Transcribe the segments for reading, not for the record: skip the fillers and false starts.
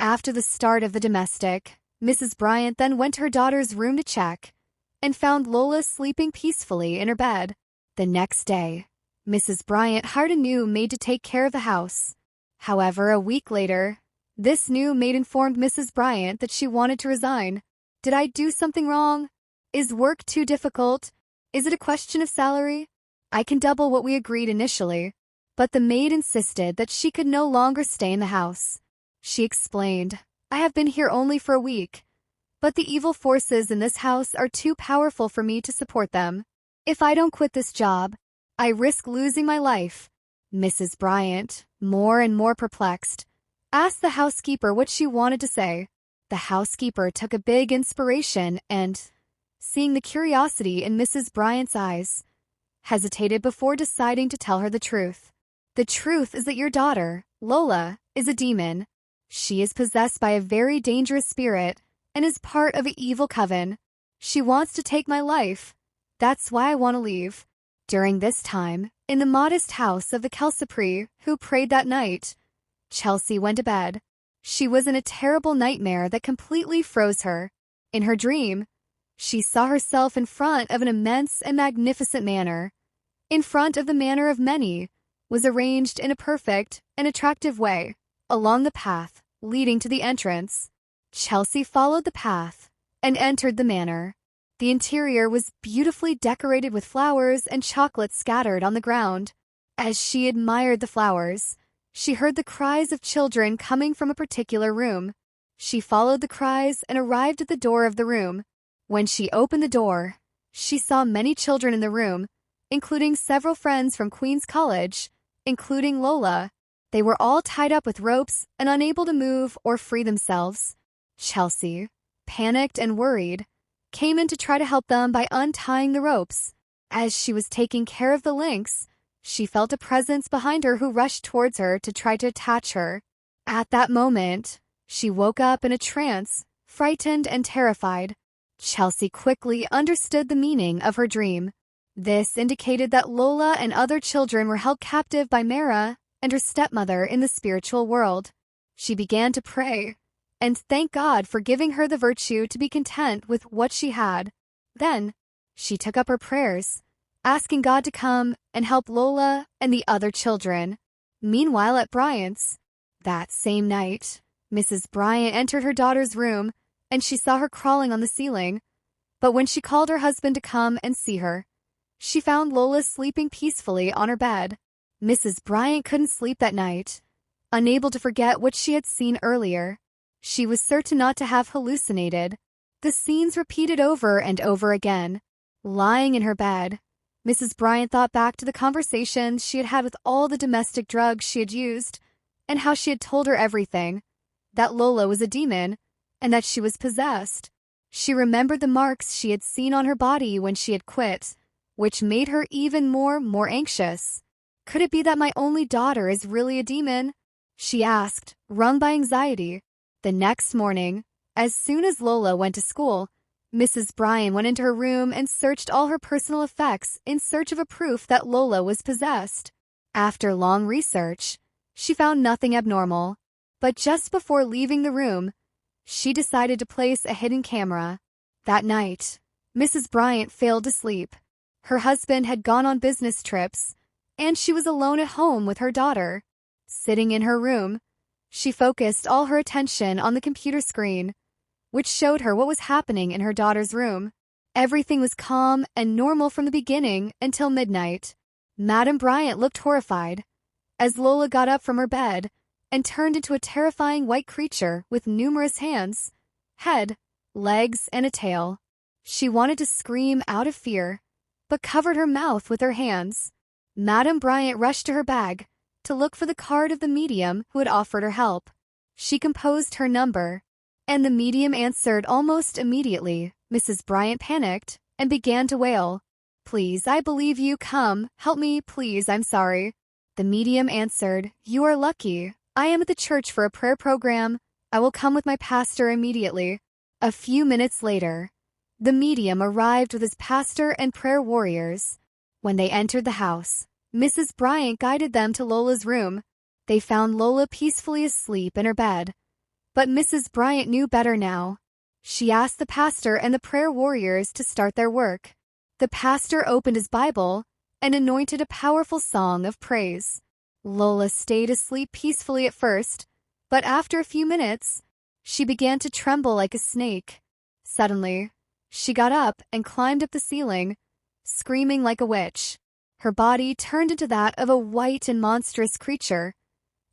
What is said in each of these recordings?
After the start of the domestic, Mrs. Bryant then went to her daughter's room to check and found Lola sleeping peacefully in her bed. The next day, Mrs. Bryant hired a new maid to take care of the house. However, a week later, this new maid informed Mrs. Bryant that she wanted to resign. Did I do something wrong? Is work too difficult? Is it a question of salary? I can double what we agreed initially. But the maid insisted that she could no longer stay in the house. She explained, I have been here only for a week, but the evil forces in this house are too powerful for me to support them. If I don't quit this job, I risk losing my life. Mrs. Bryant, more and more perplexed, asked the housekeeper what she wanted to say. The housekeeper took a big inspiration and, seeing the curiosity in Mrs. Bryant's eyes, hesitated before deciding to tell her the truth. The truth is that your daughter, Lola, is a demon. She is possessed by a very dangerous spirit and is part of an evil coven. She wants to take my life. That's why I want to leave. During this time, in the modest house of the Kelsapri, who prayed that night, Chelsea went to bed. She was in a terrible nightmare that completely froze her. In her dream, she saw herself in front of an immense and magnificent manor. In front of the manor of many was arranged in a perfect and attractive way, along the path leading to the entrance. Chelsea followed the path and entered the manor. The interior was beautifully decorated with flowers and chocolates scattered on the ground. As she admired the flowers, she heard the cries of children coming from a particular room. She followed the cries and arrived at the door of the room. When she opened the door, she saw many children in the room, including several friends from Queen's College, including Lola. They were all tied up with ropes and unable to move or free themselves. Chelsea, panicked and worried, came in to try to help them by untying the ropes. As she was taking care of the links, she felt a presence behind her who rushed towards her to try to attach her. At that moment, she woke up in a trance, frightened and terrified. Chelsea quickly understood the meaning of her dream. This indicated that Lola and other children were held captive by Mara and her stepmother in the spiritual world. She began to pray and thank God for giving her the virtue to be content with what she had. Then, she took up her prayers, asking God to come and help Lola and the other children. Meanwhile, at Bryant's, that same night, Mrs. Bryant entered her daughter's room and she saw her crawling on the ceiling. But when she called her husband to come and see her, she found Lola sleeping peacefully on her bed. Mrs. Bryant couldn't sleep that night, unable to forget what she had seen earlier. She was certain not to have hallucinated. The scenes repeated over and over again. Lying in her bed, Mrs. Bryant thought back to the conversations she had had with all the domestic drugs she had used, and how she had told her everything, that Lola was a demon, and that she was possessed. She remembered the marks she had seen on her body when she had quit, which made her even more anxious. Could it be that my only daughter is really a demon? She asked, wrung by anxiety. The next morning, as soon as Lola went to school, Mrs. Bryant went into her room and searched all her personal effects in search of a proof that Lola was possessed. After long research, she found nothing abnormal. But just before leaving the room, she decided to place a hidden camera. That night, Mrs. Bryant failed to sleep. Her husband had gone on business trips, and she was alone at home with her daughter. Sitting in her room, she focused all her attention on the computer screen, which showed her what was happening in her daughter's room. Everything was calm and normal from the beginning until midnight. Madame Bryant looked horrified as Lola got up from her bed and turned into a terrifying white creature with numerous hands, head, legs, and a tail. She wanted to scream out of fear, but covered her mouth with her hands. Madame Bryant rushed to her bag to look for the card of the medium who had offered her help. She composed her number, and the medium answered almost immediately. Mrs. Bryant panicked and began to wail. "Please, I believe you. Come, help me, please, I'm sorry." The medium answered, "You are lucky. I am at the church for a prayer program. I will come with my pastor immediately." A few minutes later, the medium arrived with his pastor and prayer warriors. When they entered the house, Mrs. Bryant guided them to Lola's room. They found Lola peacefully asleep in her bed. But Mrs. Bryant knew better now. She asked the pastor and the prayer warriors to start their work. The pastor opened his Bible and anointed a powerful song of praise. Lola stayed asleep peacefully at first, but after a few minutes, she began to tremble like a snake. Suddenly, she got up and climbed up the ceiling, screaming like a witch. Her body turned into that of a white and monstrous creature,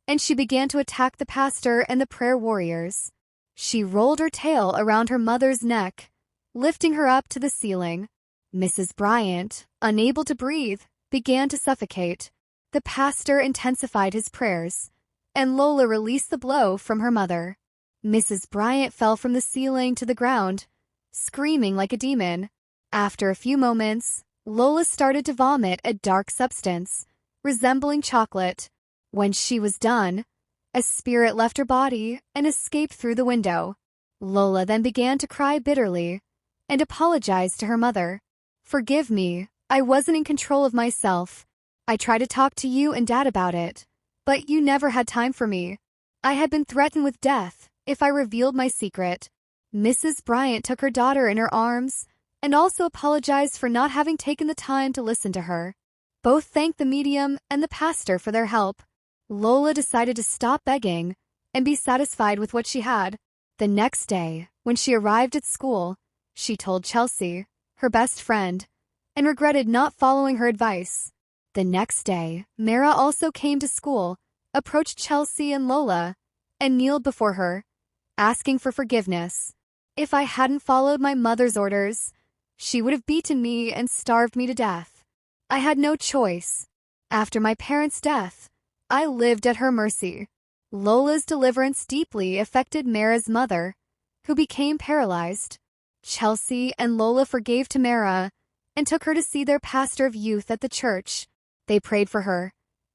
and she began to attack the pastor and the prayer warriors. She rolled her tail around her mother's neck, lifting her up to the ceiling. Mrs. Bryant, unable to breathe, began to suffocate. The pastor intensified his prayers, and Lola released the blow from her mother. Mrs. Bryant fell from the ceiling to the ground, screaming like a demon. After a few moments, Lola started to vomit a dark substance, resembling chocolate. When she was done, a spirit left her body and escaped through the window. Lola then began to cry bitterly and apologized to her mother. "Forgive me, I wasn't in control of myself. I tried to talk to you and Dad about it, but you never had time for me. I had been threatened with death if I revealed my secret." Mrs. Bryant took her daughter in her arms and also apologized for not having taken the time to listen to her. Both thanked the medium and the pastor for their help. Lola decided to stop begging and be satisfied with what she had. The next day, when she arrived at school, she told Chelsea, her best friend, and regretted not following her advice. The next day, Mara also came to school, approached Chelsea and Lola, and kneeled before her, asking for forgiveness. "If I hadn't followed my mother's orders, she would have beaten me and starved me to death. I had no choice. After my parents' death, I lived at her mercy." Lola's deliverance deeply affected Mara's mother, who became paralyzed. Chelsea and Lola forgave Tamara and took her to see their pastor of youth at the church. They prayed for her,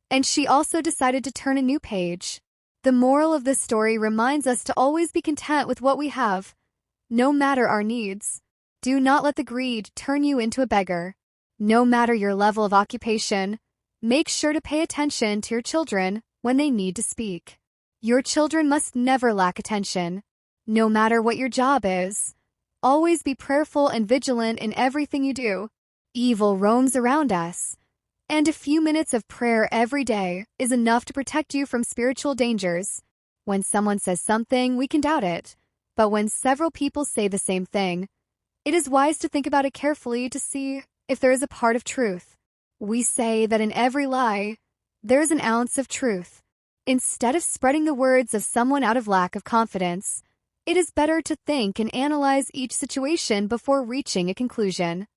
and she also decided to turn a new page. The moral of this story reminds us to always be content with what we have, no matter our needs. Do not let the greed turn you into a beggar. No matter your level of occupation, make sure to pay attention to your children when they need to speak. Your children must never lack attention. No matter what your job is, always be prayerful and vigilant in everything you do. Evil roams around us, and a few minutes of prayer every day is enough to protect you from spiritual dangers. When someone says something, we can doubt it, but when several people say the same thing, it is wise to think about it carefully to see if there is a part of truth. We say that in every lie, there is an ounce of truth. Instead of spreading the words of someone out of lack of confidence, it is better to think and analyze each situation before reaching a conclusion.